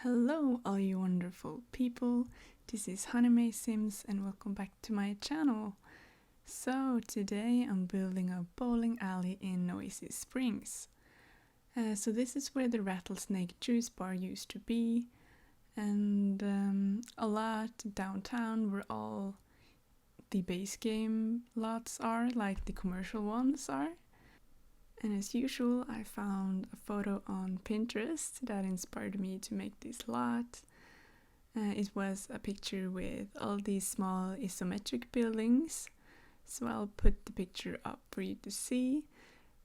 Hello all you wonderful people, this is honeymaysims and welcome back to my channel. So today I'm building a bowling alley in Oasis Springs. So this is where the rattlesnake juice bar used to be, and a lot downtown where all the base game lots are, like the commercial ones are. And as usual, I found a photo on Pinterest that inspired me to make this lot. It was a picture with all these small isometric buildings, so I'll put the picture up for you to see.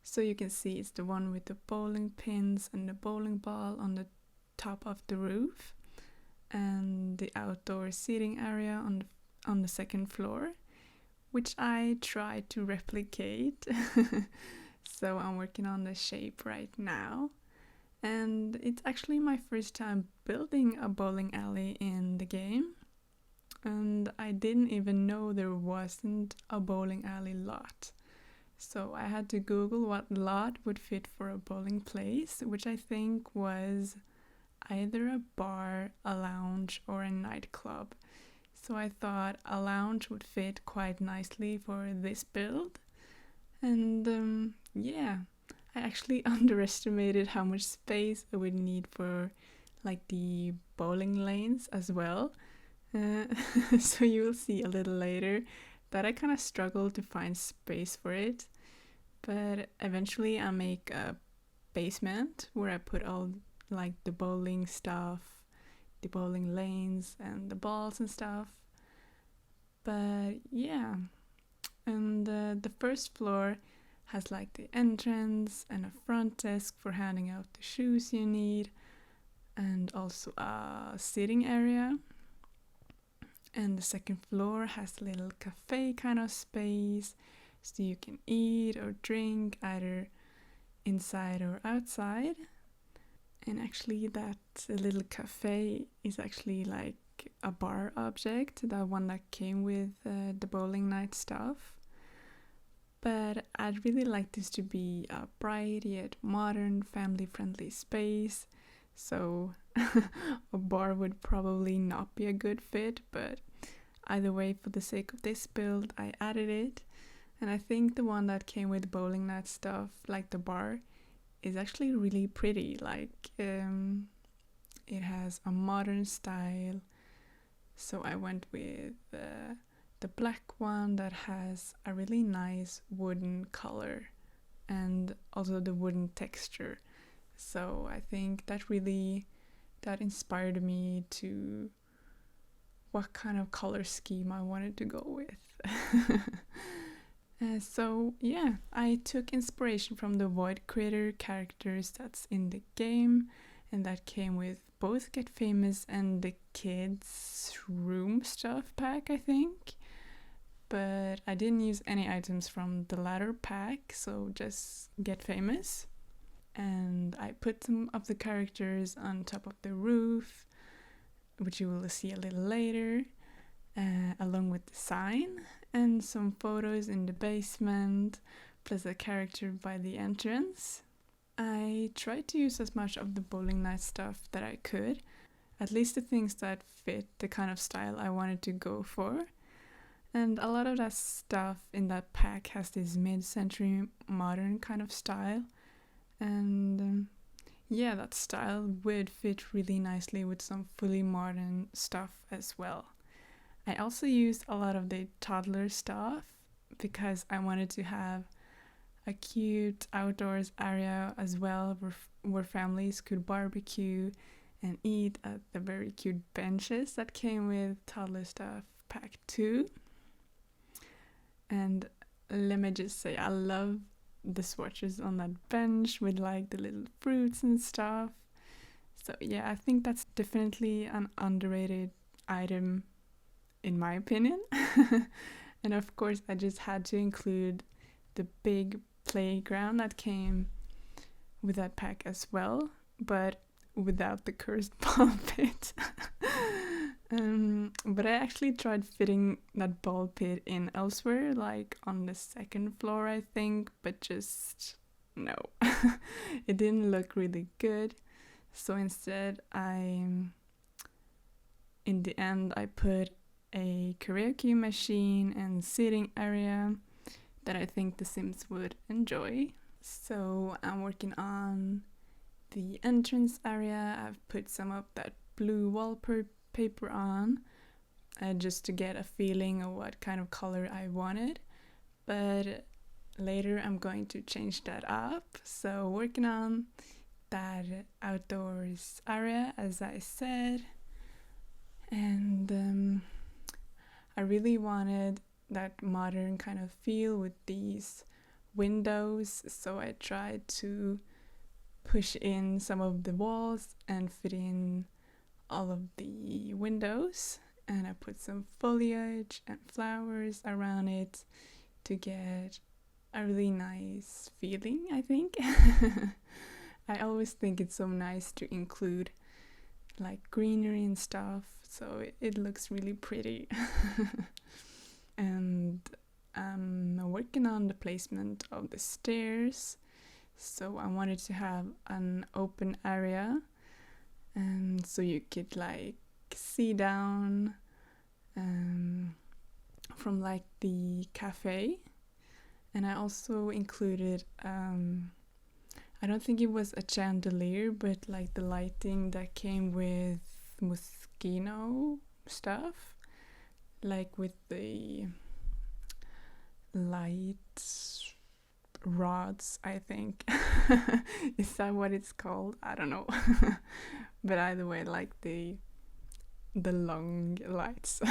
So you can see it's the one with the bowling pins and the bowling ball on the top of the roof, and the outdoor seating area on the second floor, which I tried to replicate. So I'm working on the shape right now, and it's actually my first time building a bowling alley in the game, and I didn't even know there wasn't a bowling alley lot. So I had to Google what lot would fit for a bowling place, which I think was either a bar, a lounge, or a nightclub. So I thought a lounge would fit quite nicely for this build. And yeah, I actually underestimated how much space I would need for like the bowling lanes as well. So you will see a little later that I kind of struggled to find space for it. But eventually I make a basement where I put all like the bowling stuff, the bowling lanes and the balls and stuff. But yeah. And the first floor has like the entrance and a front desk for handing out the shoes you need, and also a sitting area. And the second floor has a little cafe kind of space, so you can eat or drink either inside or outside. And actually that little cafe is actually like a bar object, the one that came with the bowling night stuff. But I'd really like this to be a bright yet modern, family-friendly space, so a bar would probably not be a good fit, but either way, for the sake of this build, I added it. And I think the one that came with bowling night stuff, like the bar, is actually really pretty. Like, it has a modern style, so I went with the black one that has a really nice wooden color and also the wooden texture. So I think that inspired me to what kind of color scheme I wanted to go with. So yeah, I took inspiration from the Voidcritter characters that's in the game, and that came with both Get Famous and the kids room stuff pack, I think. But I didn't use any items from the latter pack, so just Get Famous. And I put some of the characters on top of the roof, which you will see a little later, along with the sign, and some photos in the basement, plus a character by the entrance. I tried to use as much of the bowling night stuff that I could, at least the things that fit the kind of style I wanted to go for. And a lot of that stuff in that pack has this mid-century modern kind of style. And yeah, that style would fit really nicely with some fully modern stuff as well. I also used a lot of the toddler stuff because I wanted to have a cute outdoors area as well where families could barbecue and eat at the very cute benches that came with toddler stuff pack 2. And let me just say, I love the swatches on that bench with like the little fruits and stuff. So yeah, I think that's definitely an underrated item in my opinion. And of course I just had to include the big playground that came with that pack as well, but without the cursed ball pit. But I actually tried fitting that ball pit in elsewhere, like on the second floor I think, but just no. It didn't look really good. So instead in the end I put a karaoke machine and seating area that I think the Sims would enjoy. So I'm working on the entrance area. I've put some of that blue wallpaper on just to get a feeling of what kind of color I wanted. But later I'm going to change that up. So working on that outdoors area, as I said. And I really wanted that modern kind of feel with these windows, so I tried to push in some of the walls and fit in all of the windows, and I put some foliage and flowers around it to get a really nice feeling, I think. I always think it's so nice to include like greenery and stuff, so it looks really pretty. And I'm working on the placement of the stairs, so I wanted to have an open area, and so you could like see down from like the cafe. And I also included I don't think it was a chandelier, but like the lighting that came with Moschino stuff, like with the light rods, I think. Is that what it's called? I don't know. But either way, like the long lights.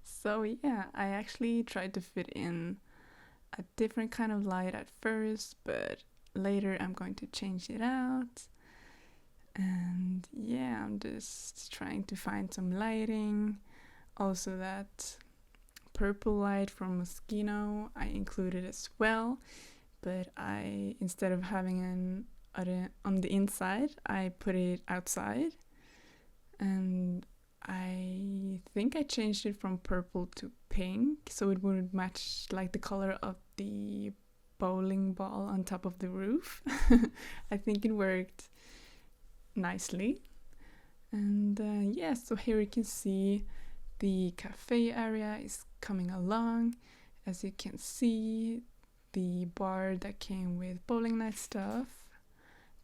So yeah, I actually tried to fit in a different kind of light at first, but later I'm going to change it out. And yeah, I'm just trying to find some lighting. Also that purple light from Moschino I included as well, but I, instead of having on the inside, I put it outside. And I think I changed it from purple to pink so it would match like the color of the bowling ball on top of the roof. I think it worked nicely. And yeah, so here you can see the cafe area is coming along. As you can see, the bar that came with bowling night stuff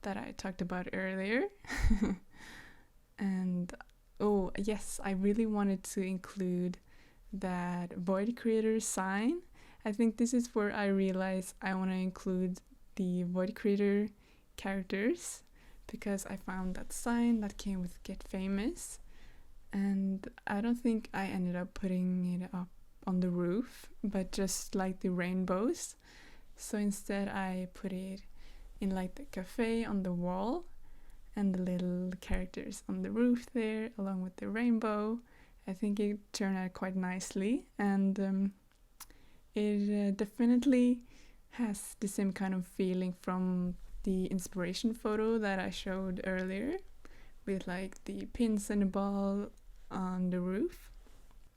that I talked about earlier. And oh yes, I really wanted to include that Voidcritter sign. I think this is where I realized I want to include the Voidcritter characters, because I found that sign that came with Get Famous, and I don't think I ended up putting it up on the roof, but just like the rainbows. So instead I put it in like the cafe on the wall, and the little characters on the roof there along with the rainbow. I think it turned out quite nicely, and it definitely has the same kind of feeling from the inspiration photo that I showed earlier, with like the pins and the ball on the roof.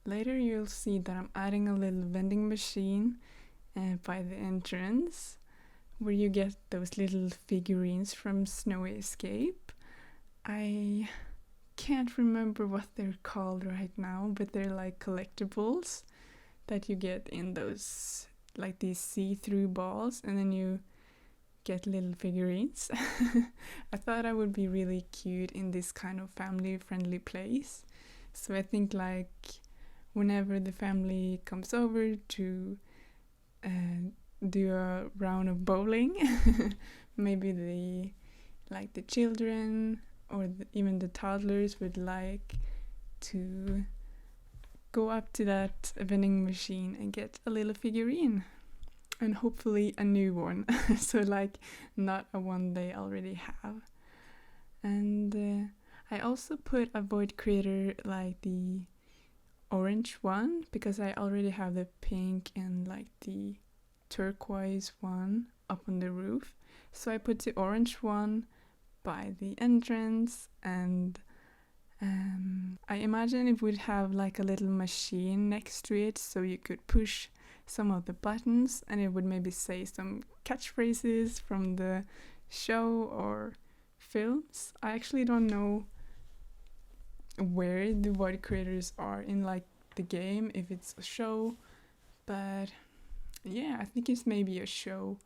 Later you'll see that I'm adding a little vending machine by the entrance, where you get those little figurines from Snowy Escape. I can't remember what they're called right now, but they're like collectibles that you get in those, like these see-through balls, and then you get little figurines. I thought I would be really cute in this kind of family-friendly place. So I think like whenever the family comes over to do a round of bowling, maybe the children or even the toddlers would like to go up to that vending machine and get a little figurine, and hopefully a new one. So like not a one they already have. And I also put a Voidcritter, like the orange one, because I already have the pink and like the turquoise one up on the roof. So I put the orange one by the entrance, and I imagine it would have like a little machine next to it, so you could push some of the buttons and it would maybe say some catchphrases from the show or films. I actually don't know where the Voidcritters are in like the game, if it's a show, but yeah, I think it's maybe a show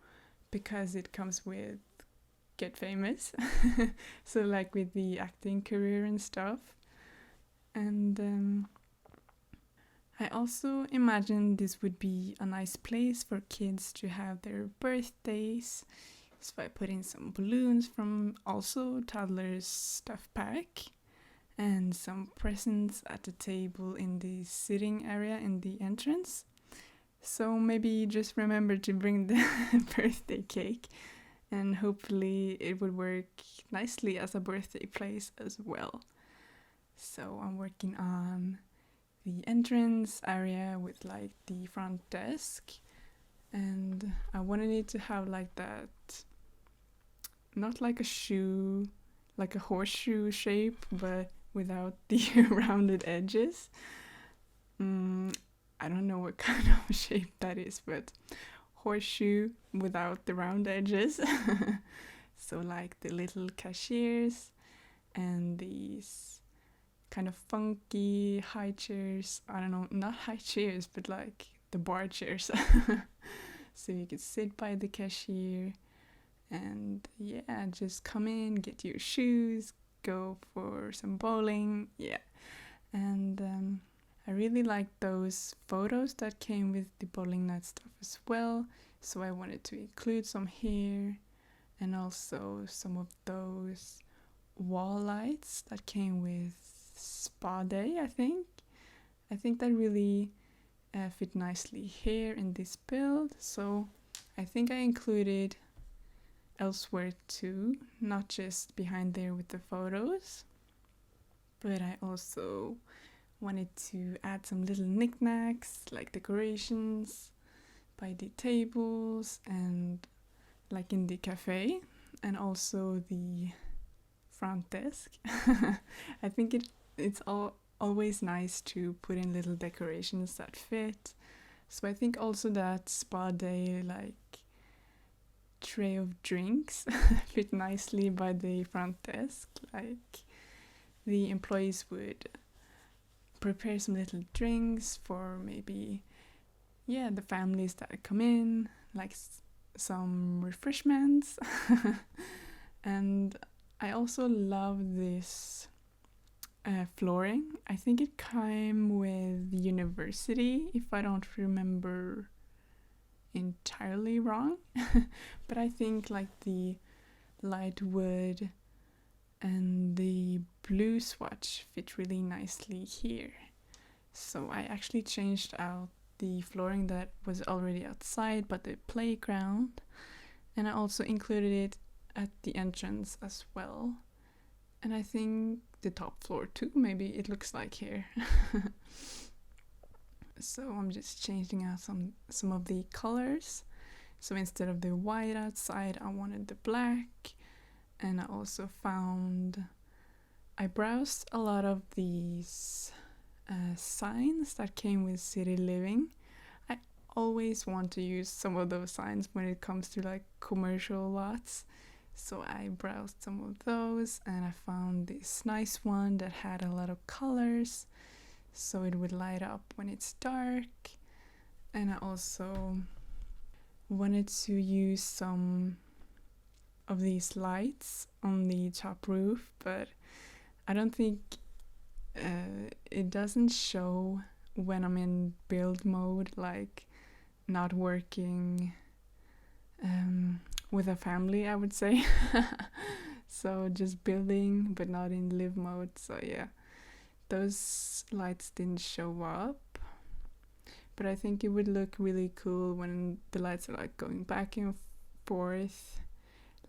because it comes with Get Famous. So like with the acting career and stuff. And I also imagine this would be a nice place for kids to have their birthdays. So I put in some balloons from also toddler's stuff pack and some presents at the table in the sitting area in the entrance. So maybe just remember to bring the birthday cake, and hopefully it would work nicely as a birthday place as well. So I'm working on the entrance area with like the front desk, and I wanted it to have like that, not like a shoe, like a horseshoe shape, but without the rounded edges. I don't know what kind of shape that is, but horseshoe without the round edges. So like the little cashiers and these kind of funky high chairs. I don't know, not high chairs, but like the bar chairs. So you could sit by the cashier and yeah, just come in, get your shoes, go for some bowling. Yeah. And I really like those photos that came with the bowling night stuff as well. So I wanted to include some here, and also some of those wall lights that came with Spa Day, I think. I think that really fit nicely here in this build. So I think I included elsewhere too, not just behind there with the photos, but I also wanted to add some little knickknacks like decorations by the tables and like in the cafe, and also the front desk. I think it's always nice to put in little decorations that fit. So I think also that Spa Day like tray of drinks fit nicely by the front desk. Like the employees would prepare some little drinks for maybe the families that come in, like some refreshments. And I also love this flooring. I think it came with university, if I don't remember entirely wrong. But I think like the light wood and the blue swatch fit really nicely here. So I actually changed out the flooring that was already outside but the playground, and I also included it at the entrance as well, and I think the top floor too, maybe it looks like here. So I'm just changing out some of the colors. So instead of the white outside, I wanted the black. And I also I browsed a lot of these signs that came with city living. I always want to use some of those signs when it comes to like commercial lots. So I browsed some of those and I found this nice one that had a lot of colors, so it would light up when it's dark. And I also wanted to use some of these lights on the top roof, but I don't think it doesn't show when I'm in build mode, like not working with a family, I would say. So just building but not in live mode. So yeah, those lights didn't show up, but I think it would look really cool when the lights are like going back and forth,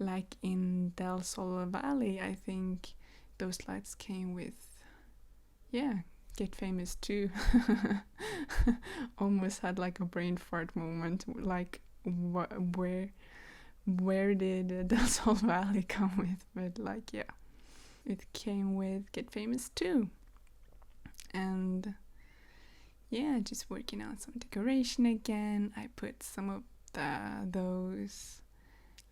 like in Del Sol Valley. I think those lights came with Get Famous too. Almost had like a brain fart moment, like where did Del Sol Valley come with? But like it came with Get Famous too. And just working on some decoration again. I put some of those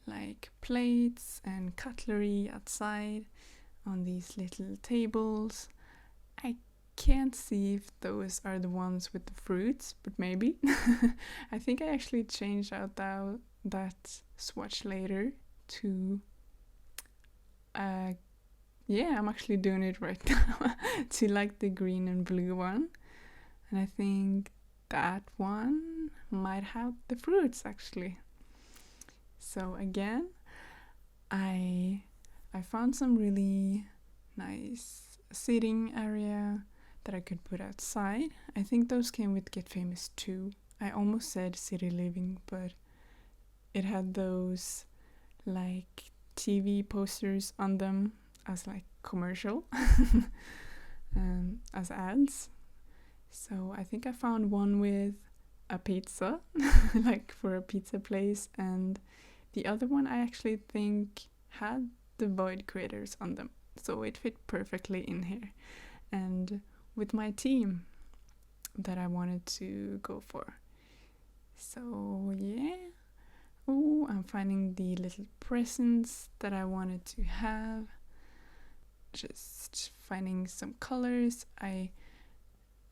like plates and cutlery outside on these little tables. I can't see if those are the ones with the fruits, but maybe. I think I actually changed out that swatch later to yeah, I'm actually doing it right now to like the green and blue one, and I think that one might have the fruits actually. So again, I found some really nice sitting area that I could put outside. I think those came with Get Famous too. I almost said City Living, but it had those like TV posters on them as like commercial as ads. So I think I found one with a pizza like for a pizza place, and the other one I actually think had the Voidcritters on them, so it fit perfectly in here and with my theme that I wanted to go for. So yeah. Oh, I'm finding the little presents that I wanted to have. Just finding some colors. I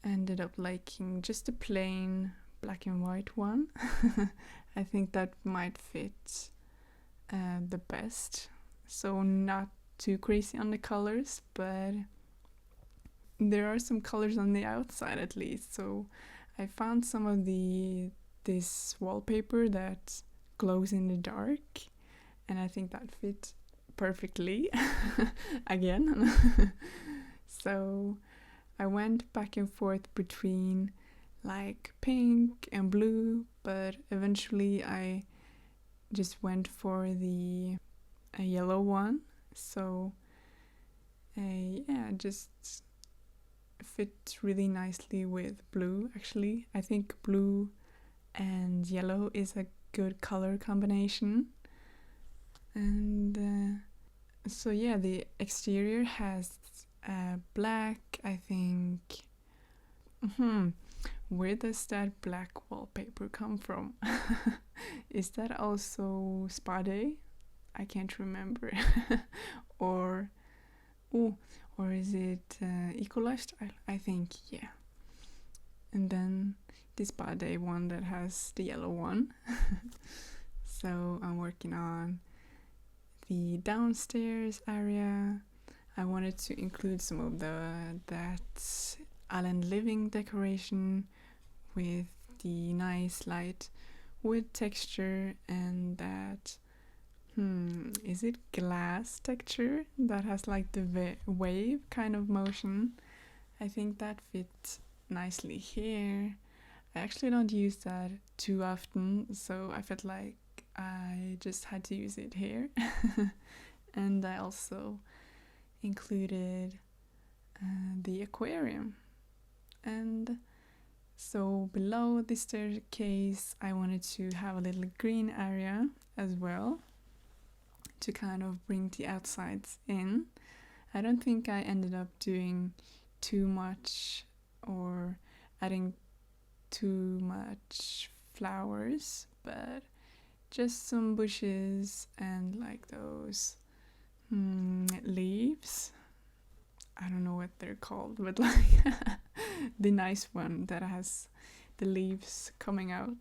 ended up liking just a plain black and white one. I think that might fit the best. So not too crazy on the colors, but there are some colors on the outside at least. So I found some of this wallpaper that glows in the dark, and I think that fit perfectly again. So I went back and forth between like pink and blue, but eventually I just went for the yellow one. So yeah, just fit really nicely with blue actually. I think blue and yellow is a good color combination. And so yeah, the exterior has black, I think. Where does that black wallpaper come from? Is that also Spa Day? I can't remember. or is it Eco Lifestyle? I think, yeah. And then the Spa Day one that has the yellow one. So I'm working on the downstairs area. I wanted to include some of that island living decoration with the nice light wood texture and that is it glass texture that has like the wave kind of motion. I think that fits nicely here. I actually don't use that too often, so I felt like I just had to use it here. And I also included the aquarium. And so below the staircase I wanted to have a little green area as well to kind of bring the outsides in. I don't think I ended up doing too much or adding too much flowers, but just some bushes and like those leaves. I don't know what they're called, but like the nice one that has the leaves coming out.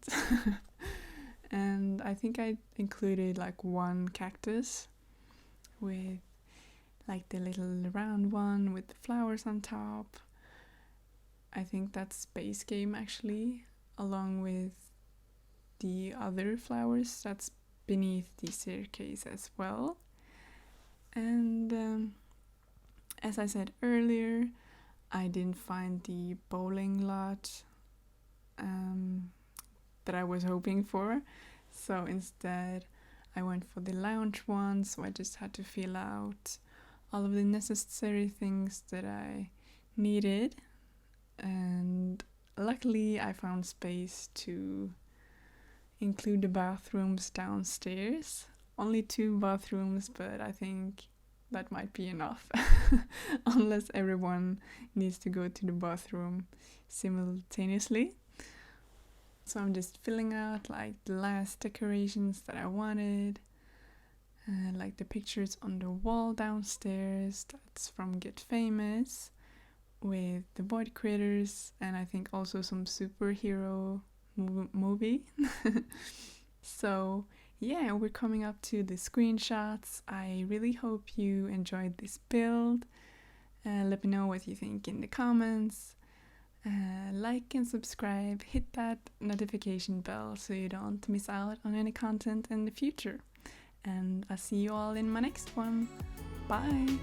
And I think I included like one cactus with like the little round one with the flowers on top. I think that's base game actually, along with the other flowers that's beneath the staircase as well. And as I said earlier, I didn't find the bowling lot that I was hoping for, so instead I went for the lounge one. So I just had to fill out all of the necessary things that I needed, and luckily I found space to include the bathrooms downstairs. Only 2 bathrooms, but I think that might be enough unless everyone needs to go to the bathroom simultaneously. So I'm just filling out like the last decorations that I wanted. like the pictures on the wall downstairs, that's from Get Famous, with the Voidcritters, and I think also some superhero movie. So yeah, we're coming up to the screenshots. I really hope you enjoyed this build. Let me know what you think in the comments. Like and subscribe, hit that notification bell so you don't miss out on any content in the future. And I'll see you all in my next one. Bye!